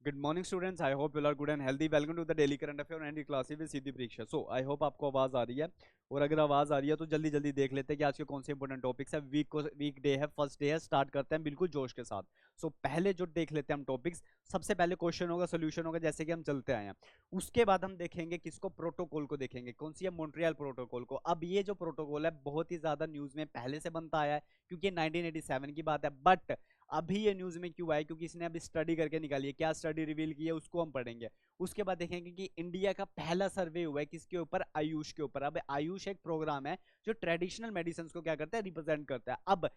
Good morning students, I hope you are good and healthy. Welcome to the daily current affair and class with सीधी परीक्षा. So I hope आपको आवाज आ रही है, और अगर आवाज आ रही है तो जल्दी जल्दी देख लेते हैं कि आज के कौन से इंपॉर्टेंट टॉपिक्स है. वीक डे है, फर्स्ट डे है, स्टार्ट करते हैं बिल्कुल जोश के साथ. So पहले जो देख लेते हैं हम टॉपिक्स, सबसे पहले क्वेश्चन होगा, सोल्यूशन होगा, जैसे कि हम चलते आए हैं. उसके बाद हम देखेंगे किसको, प्रोटोकॉल को देखेंगे. कौन सी है? मॉन्ट्रियल प्रोटोकॉल को. अब ये जो प्रोटोकॉल है बहुत ही ज्यादा न्यूज में पहले से बनता आया है, क्योंकि 1987 की बात है. बट अभी ये न्यूज में क्यों आया? क्योंकि इसने अभी स्टडी करके निकाली है. क्या स्टडी रिवील की है उसको हम पढ़ेंगे. उसके बाद देखेंगे कि इंडिया का पहला सर्वे हुआ है किसके ऊपर? आयुष के ऊपर. अब आयुष एक प्रोग्राम है जो ट्रेडिशनल मेडिसिन को क्या करता है? रिप्रेजेंट करता है. अब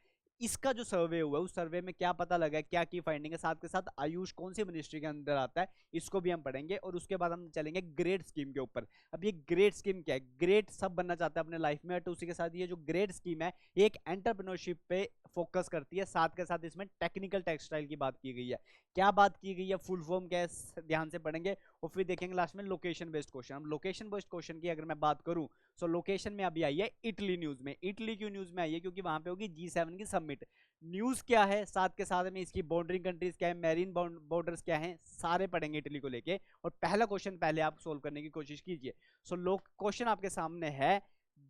इसका जो सर्वे हुआ है उस सर्वे में क्या पता लगा है, क्या की फाइंडिंग है, साथ के साथ आयुष कौन सी मिनिस्ट्री के अंदर आता है, इसको भी हम पढ़ेंगे. और उसके बाद हम चलेंगे ग्रेड स्कीम के ऊपर. अब ये ग्रेड स्कीम क्या है? ग्रेड सब बनना चाहता है अपने लाइफ में, तो उसी के साथ ये जो ग्रेड स्कीम है एक एंटरप्रेन्योरशिप पे फोकस करती है. साथ के साथ इसमें टेक्निकल टेक्सटाइल की बात की गई है. क्या बात की गई है, फुल फॉर्म क्या है, ध्यान से पढ़ेंगे. और फिर देखेंगे लास्ट में लोकेशन बेस्ड क्वेश्चन. अब लोकेशन बेस्ड क्वेश्चन की अगर मैं बात करूं तो लोकेशन में अभी आई है इटली न्यूज में. इटली क्यों न्यूज में आई है? क्योंकि वहां पे होगी G7 की समिट. न्यूज क्या है, साथ के साथ में इसकी बॉर्डरिंग कंट्रीज क्या है, मैरीन बॉर्डर्स क्या हैं, सारे पढ़ेंगे इटली को लेके. और पहला क्वेश्चन पहले आप सोल्व करने की कोशिश कीजिए. सो क्वेश्चन आपके सामने है,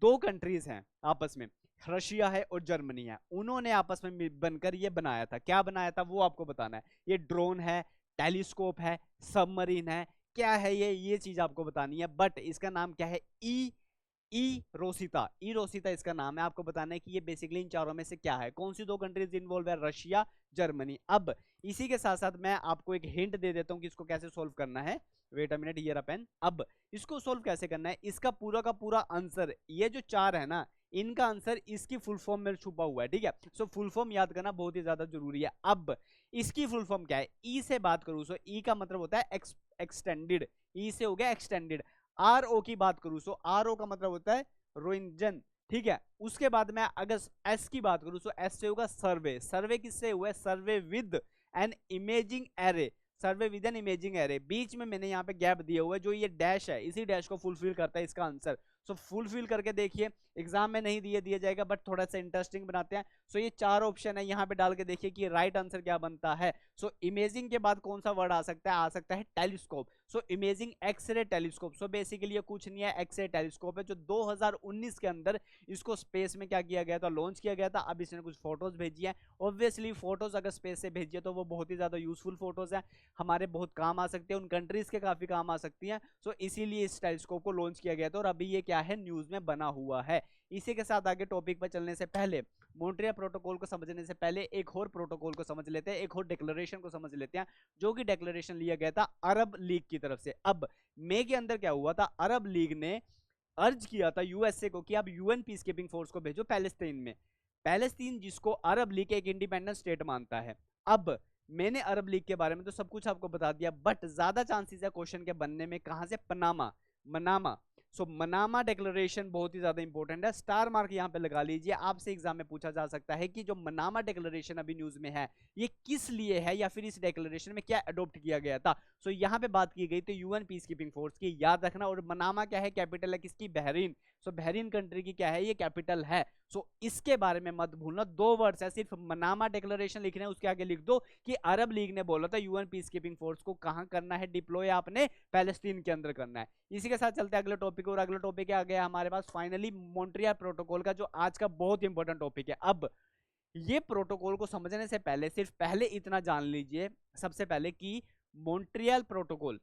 दो कंट्रीज हैं आपस में, रशिया है और जर्मनी है. उन्होंने आपस में बनकर ये बनाया था. क्या बनाया था वो आपको बताना है. ये ड्रोन है, टेलीस्कोप है, सबमरीन है, क्या है ये चीज आपको बतानी है. बट इसका नाम क्या है? ई रोसिता इसका नाम है. आपको बताना है कि ये बेसिकली इन चारों में से क्या है. कौन सी दो कंट्रीज इन्वॉल्व है? Russia, Germany. अब इसी के साथ साथ मैं आपको एक हिंट दे देता हूं कि इसको कैसे सोल्व करना है. Wait a minute, here a pen. अब इसको सोल्व कैसे करना है, इसका पूरा का पूरा आंसर, ये जो चार है ना, इनका आंसर इसकी फुल फॉर्म में छुपा हुआ है. ठीक है, सो फुल फॉर्म याद करना बहुत ही ज्यादा जरूरी है. अब इसकी फुल फॉर्म क्या है? ई से बात करूं सो ई का मतलब होता है एक्सटेंडेड. ई से हो गया एक्सटेंडेड. आर ओ की बात करूं सो आर ओ का मतलब होता है रोइंजन. ठीक है, उसके बाद मैं अगर एस की बात करूं सो एस से होगा सर्वे. सर्वे किससे हुआ है? Survey with an imaging array. Survey with an imaging array. बीच में मैंने यहाँ पे गैप दिया हुआ है, जो ये डैश है इसी डैश को फुलफिल करता है इसका आंसर. सो फुलफिल करके देखिए. एग्जाम में नहीं दिया जाएगा बट थोड़ा सा इंटरेस्टिंग बनाते हैं. सो ये चार ऑप्शन है, यहाँ पे डाल के देखिए कि राइट आंसर क्या बनता है. सो इमेजिंग के बाद कौन सा वर्ड आ सकता है? आ सकता है telescope. So imaging X-ray telescope. So basically ये कुछ नहीं है, एक्सरे टेलीस्कोप है जो 2019 के अंदर इसको स्पेस में क्या किया गया था? लॉन्च किया गया था. अब इसने कुछ फोटोज भेजी है. ऑब्वियसली फोटोज अगर स्पेस से भेजी है तो वो बहुत ही ज्यादा यूजफुल फोटोज है, हमारे बहुत काम आ सकते हैं, उन कंट्रीज के काफी काम आ सकती हैं. सो इसीलिए इस टेलीस्कोप को लॉन्च किया गया था, और अभी ये क्या है? न्यूज में बना हुआ है. इसी के साथ आगे टॉपिक पर चलने से पहले, मॉन्ट्रियल प्रोटोकॉल को समझने से पहले एक और प्रोटोकॉल को समझ लेते हैं, एक और डिक्लेरेशन को समझ लेते हैं, जो कि डिक्लेरेशन लिया गया था अरब लीग की तरफ से. अब मई के अंदर क्या हुआ था? अरब लीग ने अर्ज किया था यूएसए को कि आप यूएन पीस कीपिंग फोर्स को भेजो पैलेस्टीन में. पैलेस्टीन जिसको अरब लीग एक इंडिपेंडेंट स्टेट मानता है. अब मैंने अरब लीग के बारे में तो सब कुछ आपको बता दिया, बट ज्यादा चांसेस है क्वेश्चन के बनने में कहां से? मनामा. सो मनामा डिक्लेरेशन बहुत ही ज्यादा इंपॉर्टेंट है. स्टार मार्क यहां पे लगा लीजिए. आपसे एग्जाम में पूछा जा सकता है कि जो मनामा डिक्लेरेशन अभी न्यूज में है ये किस लिए है, या फिर इस डिक्लेरेशन में क्या अडॉप्ट किया गया था. सो यहां पे बात की गई थी यूएन पीस कीपिंग फोर्स की, याद रखना. और मनामा क्या है? कैपिटल है किसकी? बहरीन. सो बहरीन कंट्री की क्या है? ये कैपिटल है. सो इसके बारे में मत भूलना. दो वर्ड्स है सिर्फ, मनामा डिक्लेरेशन लिखने, उसके आगे लिख दो कि अरब लीग ने बोला था यूएन पीस कीपिंग फोर्स को कहां करना है डिप्लॉय? आपने पैलेस्टीन के अंदर करना है. इसी के साथ चलते हैं अगले टॉपिक, और अगला टॉपिक आ गया हमारे पास फाइनली मॉन्ट्रियल प्रोटोकॉल का, जो आज का बहुत इंपॉर्टेंट टॉपिक है. अब ये प्रोटोकॉल को समझने से पहले सिर्फ पहले इतना जान लीजिए सबसे पहले कि मॉन्ट्रियल प्रोटोकॉल,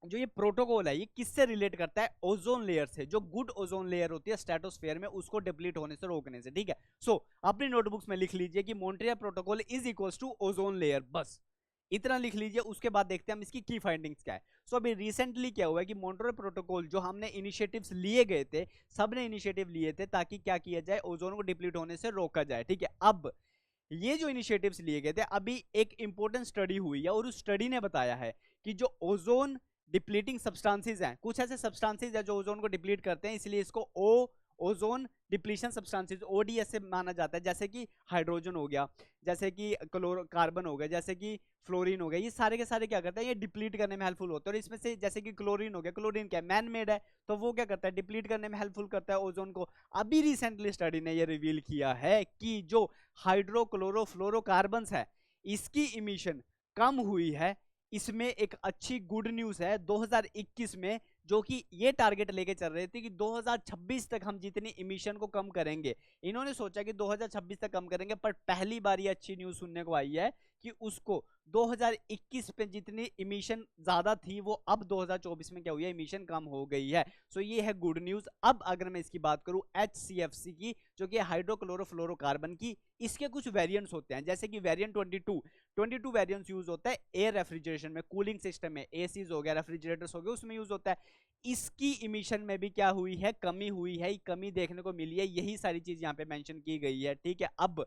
जो ये प्रोटोकॉल है, ये किससे रिलेट करता है? ओजोन लेयर से. जो गुड ओजोन लेयर होती है स्ट्रेटोस्फेयर में, उसको डिप्लीट होने से रोकने से. ठीक है, सो अपनी नोटबुक्स में लिख लीजिए कि Montreal protocol is equals to ozone layer. बस इतना लिख लीजिए. उसके बाद देखते हैं हम इसकी की फाइंडिंग्स क्या है. सो अभी रिसेंटली क्या हुआ है कि मॉन्ट्रियल प्रोटोकॉल जो हमने इनिशिएटिव्स लिए गए थे, सबने इनिशिएटिव लिए थे ताकि क्या किया जाए? ओजोन को डिप्लीट होने से रोका जाए. ठीक है, अब ये जो इनिशिएटिव्स लिए गए थे, अभी एक इंपॉर्टेंट स्टडी हुई है और उस स्टडी ने बताया है कि जो ओजोन डिप्लीटिंग सब्सटेंसेस हैं, कुछ ऐसे सब्सटेंसेस हैं जो ओजोन को डिप्लीट करते हैं, इसलिए इसको ओजोन डिप्लीशन सब्सटेंसेस ओडीएस से माना जाता है. जैसे कि हाइड्रोजन हो गया, जैसे कि कार्बन हो गया, जैसे कि फ्लोरीन हो गया, ये सारे के सारे क्या करते हैं? ये डिप्लीट करने में हेल्पफुल होते हैं. और इसमें से जैसे कि क्लोरीन हो गया, क्लोरीन क्या मैन मेड है, तो वो क्या करता है? डिप्लीट करने में हेल्पफुल करता है ओजोन को. अभी रिसेंटली स्टडी ने ये रिवील किया है कि जो हाइड्रोक्लोरोफ्लोरोकार्बन्स है, इसकी इमिशन कम हुई है इसमें एक अच्छी गुड न्यूज है 2021 में, जो कि ये टारगेट लेके चल रहे थे कि 2026 तक हम जितनी इमिशन को कम करेंगे, इन्होंने सोचा कि 2026 तक कम करेंगे, पर पहली बार ये अच्छी न्यूज सुनने को आई है कि उसको 2021 पे जितनी इमिशन ज्यादा थी वो अब 2024 में क्या हुई है, इमिशन कम हो गई है। सो ये है गुड न्यूज। अब अगर मैं इसकी बात करूं HCFC की, जो कि हाइड्रोक्लोरोफ्लोरोकार्बन की, इसके कुछ वेरिएंट्स होते हैं, जैसे कि वेरिएंट 22 वेरिएंट्स यूज होता है एयर रेफ्रिजरेशन में, कूलिंग सिस्टम में, एसीज हो गया, रेफ्रिजरेटर्स हो गए, उसमें यूज होता है। इसकी इमिशन में भी क्या हुई है, कमी हुई है, कमी देखने को मिली है। यही सारी चीज यहाँ पे मेंशन की गई है, ठीक है। अब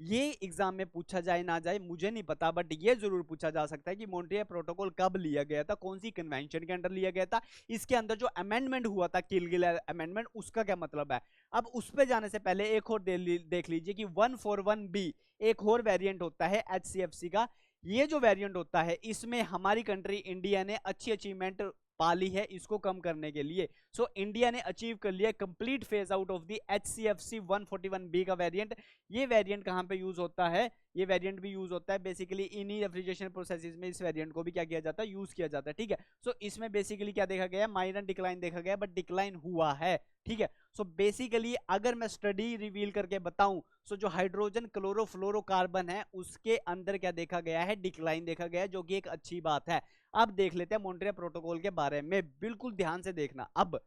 ये एग्जाम में पूछा जाए ना जाए मुझे नहीं पता, बट ये जरूर पूछा जा सकता है कि मॉन्ट्रियल प्रोटोकॉल कब लिया गया था, कौन सी कन्वेंशन के अंदर लिया गया था, इसके अंदर जो अमेंडमेंट हुआ था, किलगिल अमेंडमेंट, उसका क्या मतलब है। अब उस पर जाने से पहले एक और देख लीजिए कि 141B एक और वेरिएंट होता है HCFC का। ये जो वेरिएंट होता है, इसमें हमारी कंट्री इंडिया ने अच्छी अचीवमेंट पाली है इसको कम करने के लिए। सो इंडिया ने अचीव कर लिया complete phase out of the HCFC 141B का वेरिएंट। ये वेरिएंट कहां पे यूज होता है, ये वेरिएंट भी यूज होता है बेसिकली इन्हीं रेफ्रिजरेशन प्रोसेसेस में, इस वेरिएंट को भी क्या किया जाता है, यूज किया जाता है, ठीक है। सो इसमें बेसिकली क्या देखा गया, माइनर डिक्लाइन देखा गया, बट डिक्लाइन हुआ है, ठीक है। सो बेसिकली अगर मैं स्टडी रिवील करके बताऊं, सो जो हाइड्रोजन क्लोरोफ्लोरोकार्बन है उसके अंदर क्या देखा गया है, डिक्लाइन देखा गया है, जो कि एक अच्छी बात है। अब देख लेते हैं मॉन्ट्रियल प्रोटोकॉल के बारे में, बिल्कुल ध्यान से देखना। अब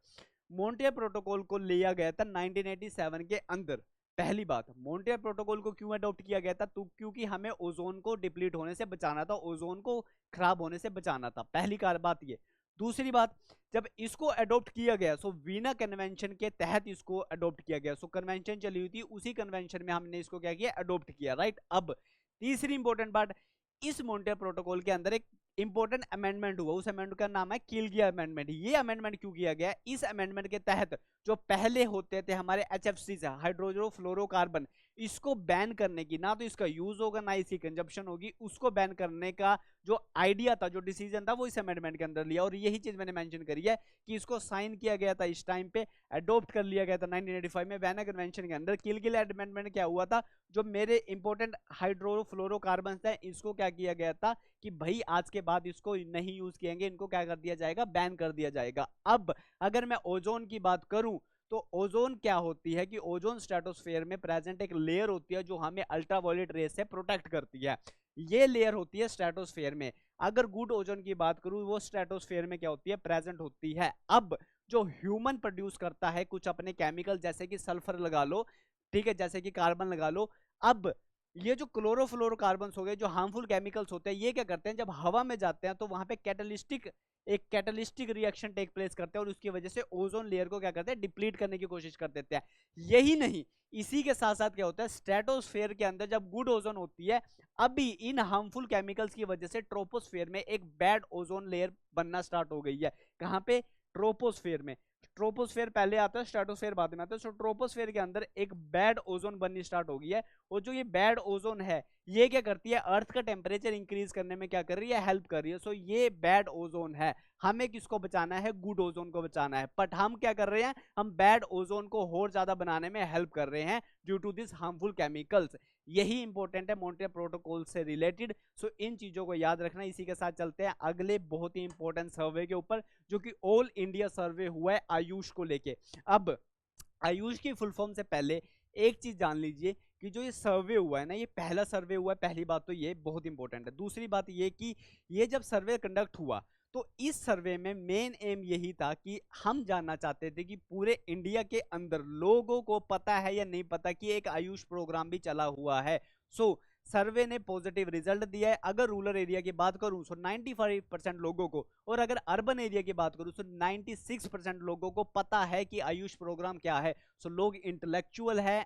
मॉन्ट्रियल प्रोटोकॉल को लिया गया था 1987 के अंदर। पहली बात, मॉन्ट्रियल प्रोटोकॉल को क्यों अडॉप्ट किया गया था, तो क्योंकि हमें ओजोन को डिप्लीट होने से बचाना था, ओजोन को खराब होने से बचाना था, पहली बात ये। दूसरी बात, जब इसको अडॉप्ट किया गया, सो वीना कन्वेंशन के तहत इसको अडॉप्ट किया गया, सो कन्वेंशन चली हुई थी, उसी कन्वेंशन में हमने इसको क्या किया, अडॉप्ट किया, राइट। अब तीसरी इंपॉर्टेंट बात, इस मॉन्ट्रियल प्रोटोकॉल के अंदर एक इंपॉर्टेंट अमेंडमेंट हुआ, उस अमेंडमेंट का नाम है किलगिल अमेंडमेंट। ये अमेंडमेंट क्यों किया गया, इस अमेंडमेंट के तहत जो पहले होते थे हमारे HFCs हाइड्रोजोफ्लोरोकार्बन, इसको बैन करने की, ना तो इसका यूज होगा ना इसकी कंजप्शन होगी, उसको बैन करने का जो आइडिया था, जो डिसीजन था, वो इस अमेंडमेंट के अंदर लिया। और यही चीज मैंने मेंशन करी है कि इसको साइन किया गया था इस टाइम पे, अडॉप्ट कर लिया गया था 1985 में वीना कन्वेंशन के अंदर। किलगिल अमेंडमेंट क्या हुआ था, जो मेरे इंपॉर्टेंट हाइड्रोफ्लोरोकार्बन है इसको क्या किया गया था कि भाई आज के बाद इसको नहीं यूज किएंगे, इनको क्या कर दिया जाएगा, बैन कर दिया जाएगा। अब अगर मैं ओजोन की बात करूं, तो ओजोन क्या होती है कि ओजोन स्ट्रेटोस्फेयर में प्रेजेंट एक लेयर होती है जो हमें अल्ट्रावायलेट रेस से प्रोटेक्ट करती है। ये लेयर होती है स्ट्रेटोस्फेयर में। अगर गुड ओजोन की बात करूं, वो स्ट्रेटोस्फेयर में क्या होती है, प्रेजेंट होती है। अब जो ह्यूमन प्रोड्यूस करता है कुछ अपने केमिकल, जैसे कि सल्फर लगा लो, ठीक है, जैसे कि कार्बन लगा लो। अब ये जो क्लोरोफ्लोरोकार्बन्स हो गए, जो हार्मफुल केमिकल्स होते हैं, ये क्या करते हैं, जब हवा में जाते हैं तो वहां पे एक कैटलिस्टिक रिएक्शन टेक प्लेस करते हैं, और उसकी वजह से ओजोन लेयर को क्या करते हैं, डिप्लीट करने की कोशिश कर देते हैं। यही नहीं, इसी के साथ साथ क्या होता है, स्ट्रेटोस्फेयर के अंदर जब गुड ओजोन होती है, अभी इन हार्मफुल केमिकल्स की वजह से ट्रोपोस्फेयर में एक बैड ओजोन लेयर बनना स्टार्ट हो गई है। कहां पे, ट्रोपोस्फेयर में। ट्रोपोस्फेयर पहले आता है, स्ट्रेटोस्फेयर बाद में आता है। सो ट्रोपोस्फेयर के अंदर एक बैड ओजोन बननी स्टार्ट हो गई है, और जो ये बैड ओजोन है, ये क्या करती है, अर्थ का टेम्परेचर इंक्रीज करने में क्या कर रही है, हेल्प कर रही है। सो ये बैड ओजोन है, हमें किसको बचाना है, गुड ओजोन को बचाना है। बट हम क्या कर रहे हैं, हम बैड ओजोन को और ज्यादा बनाने में हेल्प कर रहे हैं due to this harmful chemicals. यही इंपॉर्टेंट है मॉन्ट्रियल प्रोटोकॉल से रिलेटेड। सो इन चीजों को याद रखना। इसी के साथ चलते हैं अगले बहुत ही इंपॉर्टेंट सर्वे के ऊपर, जो कि ऑल इंडिया सर्वे हुआ है आयुष को लेके। अब आयुष की फुल फॉर्म से पहले एक चीज जान लीजिए कि जो ये सर्वे हुआ है ना, ये पहला सर्वे हुआ है, पहली बात तो ये बहुत इंपॉर्टेंट है। दूसरी बात ये कि ये जब सर्वे कंडक्ट हुआ, तो इस सर्वे में मेन एम यही था कि हम जानना चाहते थे कि पूरे इंडिया के अंदर लोगों को पता है या नहीं पता कि एक आयुष प्रोग्राम भी चला हुआ है। सो सर्वे ने पॉजिटिव रिजल्ट दिया है। अगर रूरल एरिया की बात करूं तो 95% लोगों को, और अगर अर्बन एरिया की बात करूं तो 96% लोगों को पता है कि आयुष प्रोग्राम क्या है। सो लोग इंटेलेक्चुअल है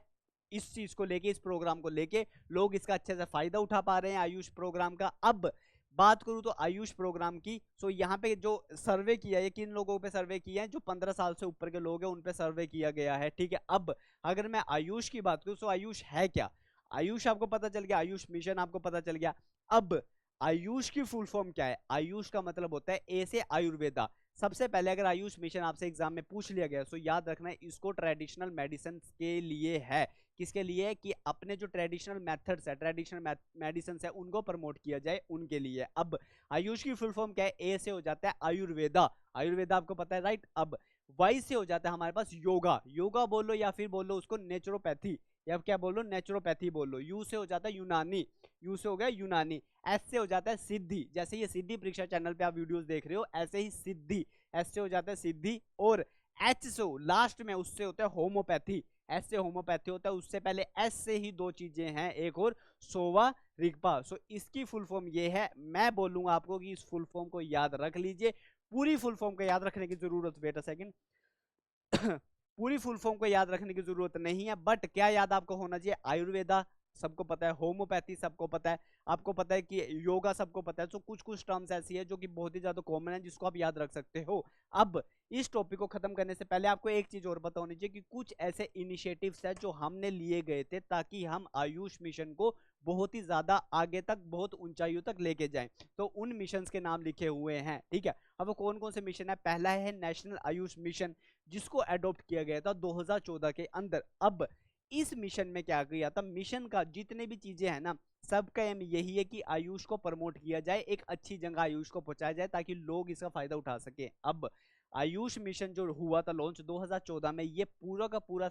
इस चीज को लेके, इस प्रोग्राम को लेके, लोग इसका अच्छे से फायदा उठा पा रहे हैं आयुष प्रोग्राम का। अब बात करूं तो आयुष प्रोग्राम की, सो यहाँ पे जो सर्वे किया है, किन लोगों पे सर्वे किया है, जो 15 साल से ऊपर के लोग हैं उन पे सर्वे किया गया है, ठीक है। अब अगर मैं आयुष की बात करूं तो आयुष है क्या, आयुष आपको पता चल गया, आयुष मिशन आपको पता चल गया। अब आयुष की फुल फॉर्म क्या है, आयुष का मतलब होता है ए से आयुर्वेदा, सबसे पहले अगर आयुष मिशन आपसे एग्जाम में पूछ लिया गया तो याद रखना है इसको ट्रेडिशनल मेडिसिन के लिए है। किसके लिए है? कि अपने जो ट्रेडिशनल मेथड्स है, ट्रेडिशनल मेडिसिन है, उनको प्रमोट किया जाए, उनके लिए। अब आयुष की फुल फॉर्म क्या है? ए से हो जाता है आयुर्वेदा, आयुर्वेदा आपको पता है राइट। अब वाई से हो जाता है हमारे पास योगा, योगा बोलो या फिर बोलो उसको नेचुरोपैथी, या क्या बोलो? नेचुरोपैथी बोलो। यू से हो जाता है यूनानी, यू से हो गया यूनानी। एस से हो जाता है सिद्धि, जैसे ये सिद्धि परीक्षा चैनल पे आप वीडियोस देख रहे हो ऐसे ही सिद्धि, एस से हो जाता है सिद्धि। और एच से लास्ट में उससे होता है होम्योपैथी, एस से होम्योपैथी होता है। उससे पहले एस से ही दो चीजें हैं, एक और सोवा रिगपा। सो इसकी फुल फॉर्म ये है। मैं बोलूंगा आपको कि इस फुल फॉर्म को याद रख लीजिए। पूरी फुल फॉर्म को याद रखने की जरूरत, वेट अ सेकंड पूरी फुल फॉर्म को याद रखने की जरूरत नहीं है, बट क्या याद आपको होना चाहिए? आयुर्वेदा सबको पता है, होम्योपैथी सबको पता है, आपको पता है कि योगा सबको पता है। तो कुछ कुछ टर्म्स ऐसी है जो कि बहुत ही ज्यादा कॉमन है जिसको आप याद रख सकते हो। अब इस टॉपिक को खत्म करने से पहले आपको एक चीज और पता होनी चाहिए कि कुछ ऐसे इनिशिएटिव्स है जो हमने लिए गए थे ताकि हम आयुष मिशन को बहुत ही ज्यादा आगे तक, बहुत ऊंचाइयों तक लेके जाएं। तो उन मिशंस के नाम लिखे हुए हैं, ठीक है। अब वो कौन कौन से मिशन है? पहला है नेशनल आयुष मिशन, जिसको अडॉप्ट किया गया था 2014 के अंदर। अब इस मिशन में क्या किया था? मिशन का जितने भी चीजें हैं ना, सबका एम यही है कि आयुष को प्रमोट किया जाए, एक अच्छी जगह आयुष को पहुंचाया जाए ताकि लोग इसका फायदा उठा सके। अब आयुष मिशन जो हुआ था लॉन्च 2014 में, ये पूरा का पूरा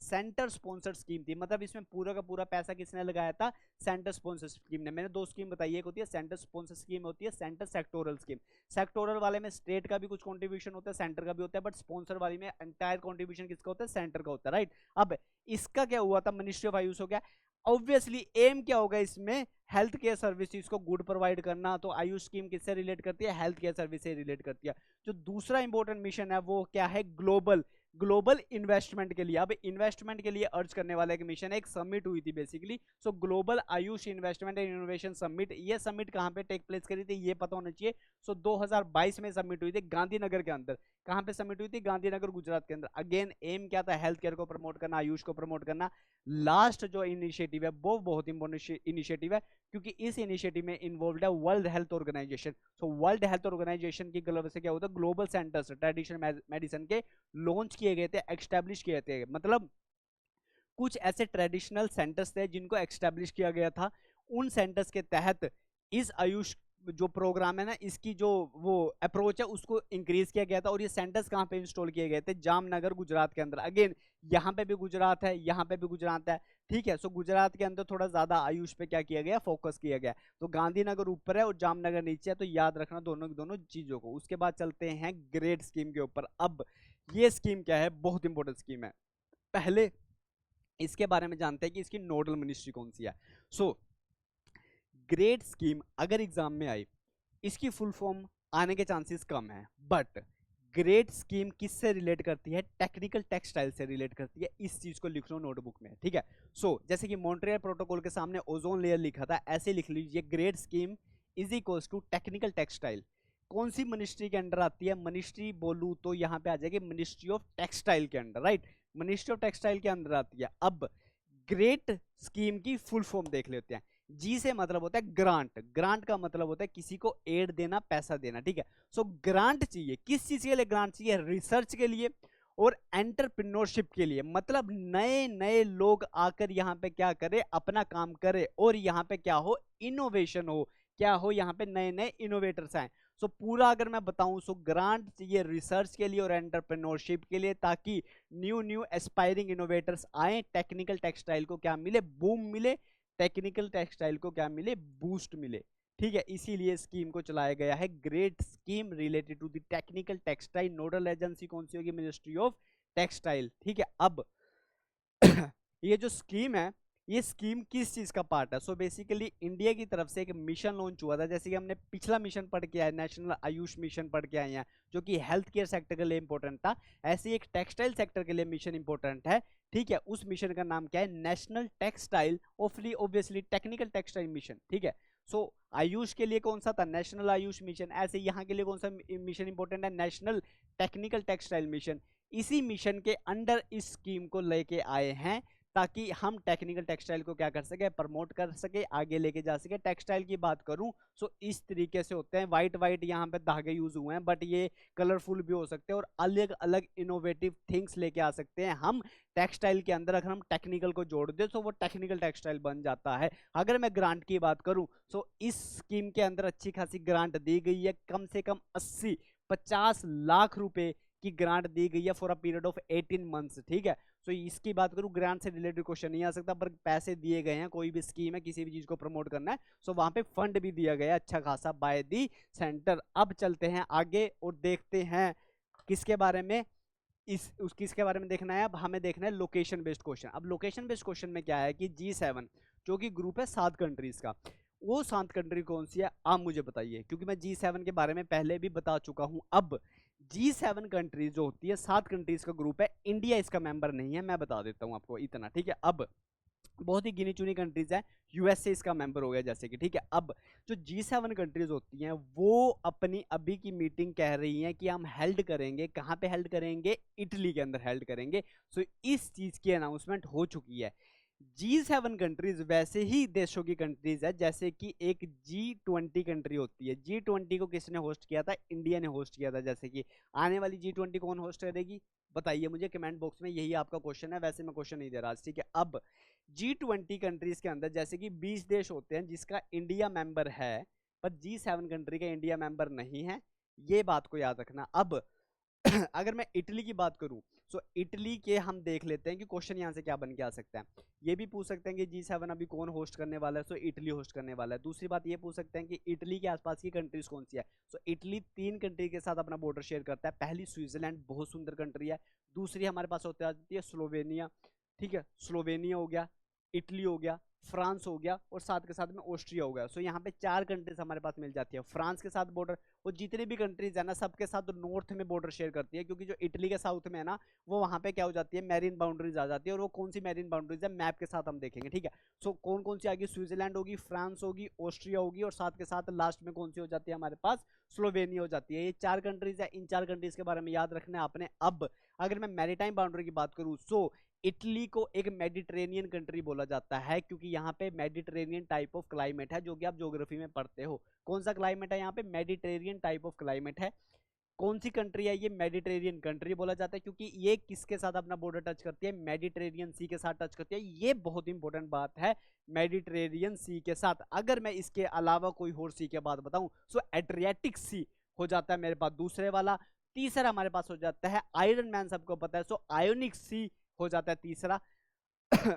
सेंटर स्पॉन्सर्ड स्कीम थी। मतलब इसमें पूरा का पूरा पैसा किसने लगाया था? सेंटर स्पॉन्सर स्कीम ने। मैंने दो स्कीम बताई, एक होती है सेंटर स्पॉन्सर स्कीम, होती है सेंटर सेक्टोरल स्कीम। सेक्टोरल वाले में स्टेट का भी कुछ कंट्रीब्यूशन होता है, सेंटर का भी होता है, बट स्पॉन्सर वाली में एंटायर कंट्रीब्यूशन किसका होता है? सेंटर का होता है, राइट। अब इसका क्या हुआ था? मिनिस्ट्री ऑफ आयुष हो गया। ऑब्वियसली एम क्या होगा इसमें? हेल्थ केयर सर्विसेज को गुड प्रोवाइड करना। तो आयुष स्कीम किससे रिलेट करती है? हेल्थ केयर सर्विस से रिलेट करती है। जो दूसरा इंपॉर्टेंट मिशन है वो क्या है? ग्लोबल इन्वेस्टमेंट के लिए। अब इन्वेस्टमेंट के लिए अर्ज करने वाला एक मिशन है, एक समिट हुई थी basically. So global Ayush investment and innovation summit, ये समिट कहां पे टेक प्लेस करी थी ये पता होना चाहिए। सो 2022 में समिट हुई थी गांधीनगर के अंदर। कहां पे समिट हुई थी? गांधीनगर, गुजरात के अंदर। अगेन एम क्या था? हेल्थ केयर को प्रमोट करना, आयुष को प्रमोट करना। लास्ट जो इनिशिएटिव है वो बहुत इंपॉर्टेंट इनिशिएटिव है, क्योंकि इस इनिशिएटिव में इन्वॉल्व है World Health Organization. So World Health Organization की गलत से क्या होता है? ग्लोबल सेंटर्स ट्रेडिशनल मेडिसिन के लॉन्च किए गए थे, एक्स्टैब्लिश किए थे। मतलब कुछ ऐसे ट्रेडिशनल सेंटर्स थे जिनको एक्स्टैब्लिश किया गया था। उन सेंटर्स के तहत इस आयुष जो प्रोग्राम है ना, इसकी जो वो अप्रोच है उसको इंक्रीज किया गया था। और ये सेंटर्स कहाँ पे इंस्टॉल किए गए थे? जामनगर, गुजरात के अंदर। अगेन यहाँ पे भी गुजरात है, यहाँ पे भी गुजरात है, ठीक है। सो गुजरात के अंदर थोड़ा ज्यादा आयुष पे क्या किया गया? फोकस किया गया। तो गांधीनगर ऊपर है और जामनगर नीचे है, तो याद रखना दोनों की दोनों चीजों को। उसके बाद चलते हैं ग्रेड स्कीम के ऊपर। अब ये स्कीम क्या है? बहुत इंपॉर्टेंट स्कीम है। पहले इसके बारे में जानते हैं कि इसकी नोडल मिनिस्ट्री कौन सी है। सो ग्रेड स्कीम अगर एग्जाम में आई, इसकी फुल फॉर्म आने के चांसेस कम है, बट ग्रेड स्कीम किससे रिलेट करती है? टेक्निकल टेक्सटाइल से रिलेट करती है। इस चीज को लिख लो नोटबुक में, ठीक है। सो जैसे कि मॉन्ट्रियल प्रोटोकॉल के सामने ओजोन लेयर लिखा था, ऐसे लिख लीजिए grade scheme is equals to technical textile. कौन सी मिनिस्ट्री के अंडर आती है? मिनिस्ट्री बोलू तो यहाँ पे आ जाएगी मिनिस्ट्री ऑफ टेक्सटाइल के under, right. Ministry of textile के अंदर आती है। अब ग्रेड स्कीम की फुल फॉर्म देख लेते हैं। जी से मतलब होता है ग्रांट, ग्रांट का मतलब होता है किसी को एड देना, पैसा देना, ठीक है। सो ग्रांट चाहिए, किस चीज के लिए ग्रांट चाहिए? रिसर्च के लिए और एंटरप्रेन्योरशिप के लिए। मतलब नए नए लोग आकर यहाँ पे क्या करे? अपना काम करे, और यहाँ पे क्या हो? इनोवेशन हो, क्या हो? यहाँ पे नए नए इनोवेटर्स आए। सो पूरा अगर मैं बताऊं, सो ग्रांट चाहिए रिसर्च के लिए और एंटरप्रेन्योरशिप के लिए, ताकि न्यू न्यू एस्पायरिंग इनोवेटर्स आए, टेक्निकल टेक्सटाइल को क्या मिले? बूम मिले, टेक्निकल टेक्सटाइल को क्या मिले? बूस्ट मिले, ठीक है। इसीलिए स्कीम को चलाया गया है, great scheme related to the technical textile. Nodal agency कौन सी होगी? मिनिस्ट्री ऑफ टेक्सटाइल, ठीक है। अब ये जो स्कीम है, ये स्कीम किस चीज का पार्ट है? सो बेसिकली इंडिया की तरफ से एक मिशन लॉन्च हुआ था, जैसे कि हमने पिछला मिशन पढ़ के आए, नेशनल आयुष मिशन पढ़ के आए हैं, जो कि हेल्थ केयर सेक्टर के लिए इंपॉर्टेंट था। ऐसे ही एक टेक्सटाइल सेक्टर के लिए मिशन इंपॉर्टेंट है, ठीक है। उस मिशन का नाम क्या है? National textile obviously technical textile mission, ठीक है। सो आयुष के लिए कौन सा था? National Ayush mission. ऐसे यहाँ के लिए कौन सा मिशन इंपॉर्टेंट है? National technical textile mission. इसी मिशन के अंडर इस स्कीम को लेके आए हैं ताकि हम टेक्निकल टेक्सटाइल को क्या कर सके, प्रमोट कर सके, आगे लेके जा सके। टेक्सटाइल की बात करूं सो इस तरीके से होते हैं, व्हाइट व्हाइट यहाँ पे धागे यूज हुए हैं, बट ये कलरफुल भी हो सकते हैं और अलग अलग इनोवेटिव थिंग्स लेके आ सकते हैं हम टेक्सटाइल के अंदर। अगर हम टेक्निकल को जोड़ दे तो वो टेक्निकल टेक्सटाइल बन जाता है। अगर मैं ग्रांट की बात करूं तो इस स्कीम के अंदर अच्छी खासी ग्रांट दी गई है, कम से कम 50 लाख रुपए की ग्रांट दी गई है for a period of 18 months. ठीक है, तो इसकी बात करूं, ग्रांट से रिलेटेड क्वेश्चन नहीं आ सकता, पर पैसे दिए गए हैं, कोई भी स्कीम है, किसी भी चीज को प्रमोट करना है, सो वहां पे फंड भी दिया गया अच्छा खासा बाय दी सेंटर। अब चलते हैं आगे और देखते हैं किसके बारे में, किसके बारे में देखना है। अब हमें देखना है लोकेशन बेस्ड क्वेश्चन। अब लोकेशन बेस्ड क्वेश्चन में क्या है कि G7 जो कि ग्रुप है 7 कंट्रीज का, वो 7 कंट्री कौन सी है आप मुझे बताइए, क्योंकि मैं G7 के बारे में पहले भी बता चुका हूं। अब G7 कंट्रीज जो होती है 7 कंट्रीज का ग्रुप है, इंडिया इसका मेंबर नहीं है, मैं बता देता हूं आपको इतना। ठीक है, अब बहुत ही गिनी चुनी कंट्रीज है, यूएसए इसका मेंबर हो गया जैसे कि। ठीक है, अब जो G7 कंट्रीज होती हैं वो अपनी अभी की मीटिंग कह रही हैं कि हम हेल्ड करेंगे, कहां पे हेल्ड करेंगे, इटली के अंदर हेल्ड करेंगे। सो इस चीज की अनाउंसमेंट हो चुकी है। G7 कंट्रीज वैसे ही देशों की कंट्रीज है जैसे कि एक G20 कंट्री होती है। G20 को किसने होस्ट किया था, इंडिया ने होस्ट किया था। जैसे कि आने वाली G20 कौन होस्ट करेगी बताइए मुझे कमेंट बॉक्स में, यही आपका क्वेश्चन है, वैसे मैं क्वेश्चन नहीं दे रहा। ठीक है, अब G20 कंट्रीज के अंदर जैसे कि 20 देश होते हैं जिसका इंडिया मेंबर है, पर G7 कंट्री का इंडिया मेंबर नहीं है, ये बात को याद रखना। अब अगर मैं इटली की बात करूं तो इटली के हम देख लेते हैं कि क्वेश्चन यहां से क्या बन के आ सकता है। ये भी पूछ सकते हैं कि G7 अभी कौन होस्ट करने वाला है, सो इटली होस्ट करने वाला है। दूसरी बात ये पूछ सकते हैं कि इटली के आसपास की कंट्रीज कौन सी है, सो इटली 3 कंट्री के साथ अपना बॉर्डर शेयर करता है। पहली स्विट्जरलैंड, बहुत सुंदर कंट्री है। दूसरी हमारे पास होती है स्लोवेनिया। ठीक है, स्लोवेनिया हो गया, इटली हो गया, फ्रांस हो गया, और साथ के साथ में ऑस्ट्रिया हो गया। सो यहाँ पे 4 कंट्रीज हमारे पास मिल जाती है। फ्रांस के साथ बॉर्डर, वो जितनी भी कंट्रीज है ना सबके साथ नॉर्थ में बॉर्डर शेयर करती है, क्योंकि जो इटली के साउथ में है ना वो वहां पे क्या हो जाती है, मैरीन बाउंड्रीज आ जाती है। और वो कौन सी मैरीन बाउंड्रीज है मैप के साथ हम देखेंगे। ठीक है, सो कौन कौन सी आएगी, स्विट्जरलैंड होगी, फ्रांस होगी, ऑस्ट्रिया होगी, और साथ के साथ लास्ट में कौन सी हो जाती है हमारे पास, स्लोवेनिया हो जाती है। ये 4 कंट्रीज है, इन 4 कंट्रीज के बारे में याद रखना है आपने। अब अगर मैं मैरीटाइम बाउंड्री की बात करूं सो इटली को एक मेडिटेरेनियन कंट्री बोला जाता है, क्योंकि यहाँ पे मेडिटेरेनियन टाइप ऑफ क्लाइमेट है, जो कि आप ज्योग्राफी में पढ़ते हो। कौन सा क्लाइमेट है यहाँ पे, मेडिटेरेनियन टाइप ऑफ क्लाइमेट है। कौन सी कंट्री है ये, मेडिटेरेनियन कंट्री बोला जाता है, क्योंकि ये किसके साथ अपना बॉर्डर टच करती है, मेडिटेरेनियन सी के साथ टच करती है। ये बहुत इंपॉर्टेंट बात है, मेडिटेरेनियन सी के साथ। अगर मैं इसके अलावा कोई और सी के बात बताऊं सो एड्रियाटिक सी हो जाता है मेरे पास दूसरे वाला। तीसरा हमारे पास हो जाता है आयरन मैन, सबको पता है, सो आयोनिक सी हो जाता है तीसरा।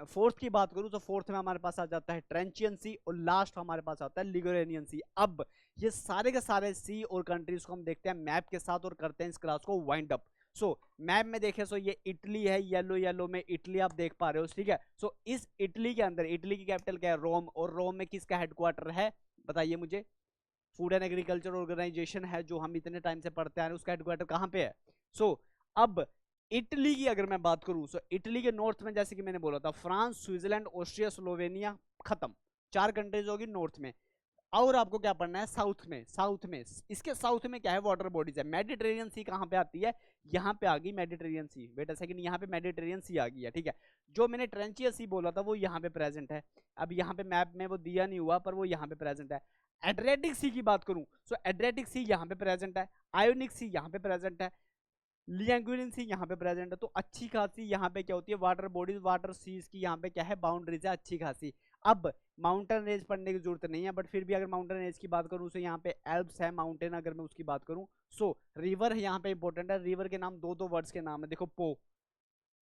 फोर्थ की बात करूं तो फोर्थ में हमारे पास आ जाता है ट्रेंचियन सी, और लास्ट हमारे पास आता है लिगुरेनियन सी। अब ये सारे के सारे सी और कंट्रीज को हम देखते हैं मैप के साथ और करते हैं इस क्लास को वाइंड अप। सो मैप में देखें सो ये इटली है, येलो येलो में इटली आप देख पा रहे हो। ठीक है, सो इस इटली के अंदर इटली की कैपिटल क्या है, रोम, और रोम में किसका हेडक्वार्टर है बताइए मुझे, फूड एंड एग्रीकल्चर ऑर्गेनाइजेशन है जो हम इतने टाइम से पढ़ते आ रहे हैं, उसका हेडक्वार्टर कहां पे है। सो अब इटली की अगर मैं बात करूं सो इटली के नॉर्थ में जैसे कि मैंने बोला था फ्रांस, स्विट्जरलैंड, ऑस्ट्रिया, स्लोवेनिया, खत्म, 4 कंट्रीज होगी नॉर्थ में। और आपको क्या पढ़ना है साउथ में, साउथ में इसके साउथ में क्या है, वाटर बॉडीज है। मेडिटेरेनियन सी कहां पे आती है, यहाँ पे आ गई Mediterranean Sea, wait a second, यहाँ पे मेडिटेरेनियन सी आ गई है। ठीक है, जो मैंने ट्रेंचियस सी बोला था वो यहाँ पे प्रेजेंट है। अब यहाँ पे मैप में वो दिया नहीं हुआ पर वो यहाँ पे प्रेजेंट है। एड्रियाटिक सी की बात करूं सो एड्रियाटिक सी यहाँ पे प्रेजेंट है, आयोनिक सी यहाँ पे प्रेजेंट है, लियांगुइन सी यहाँ पे प्रेजेंट है। तो अच्छी खासी यहाँ पे क्या होती है, वाटर बॉडीज, वाटर सीज की यहाँ पे क्या है, बाउंड्रीज है अच्छी खासी। अब माउंटेन रेंज पढ़ने की जरूरत नहीं है, बट फिर भी अगर माउंटेन रेंज की बात करूँ तो यहाँ पे एल्प्स है, माउंटेन अगर मैं उसकी बात करूँ। सो रिवर यहाँ पे इंपॉर्टेंट है, रिवर के नाम 2-2 वर्ड्स के नाम है। देखो पो,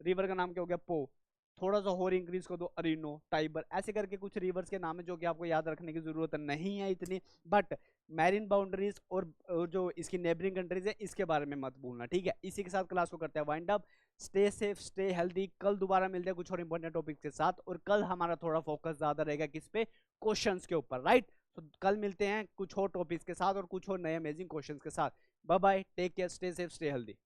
रिवर का नाम क्या हो गया, पो। थोड़ा सा और इंक्रीज कर दो, अरिनो, टाइबर, ऐसे करके कुछ रिवर्स के नाम है जो कि आपको याद रखने की जरूरत नहीं है इतनी। बट मैरिन बाउंड्रीज और जो इसकी नेबरिंग कंट्रीज है इसके बारे में मत भूलना। ठीक है, इसी के साथ क्लास को करते हैं wind up. Stay safe, stay healthy. कल दोबारा मिलते हैं कुछ और इंपॉर्टेंट टॉपिक के साथ, और कल हमारा थोड़ा फोकस ज्यादा रहेगा किस पे, क्वेश्चंस के ऊपर, राइट। तो कल मिलते हैं कुछ और टॉपिक्स के साथ और कुछ और नए अमेजिंग क्वेश्चंस के साथ। Bye bye, take care, stay safe, stay healthy.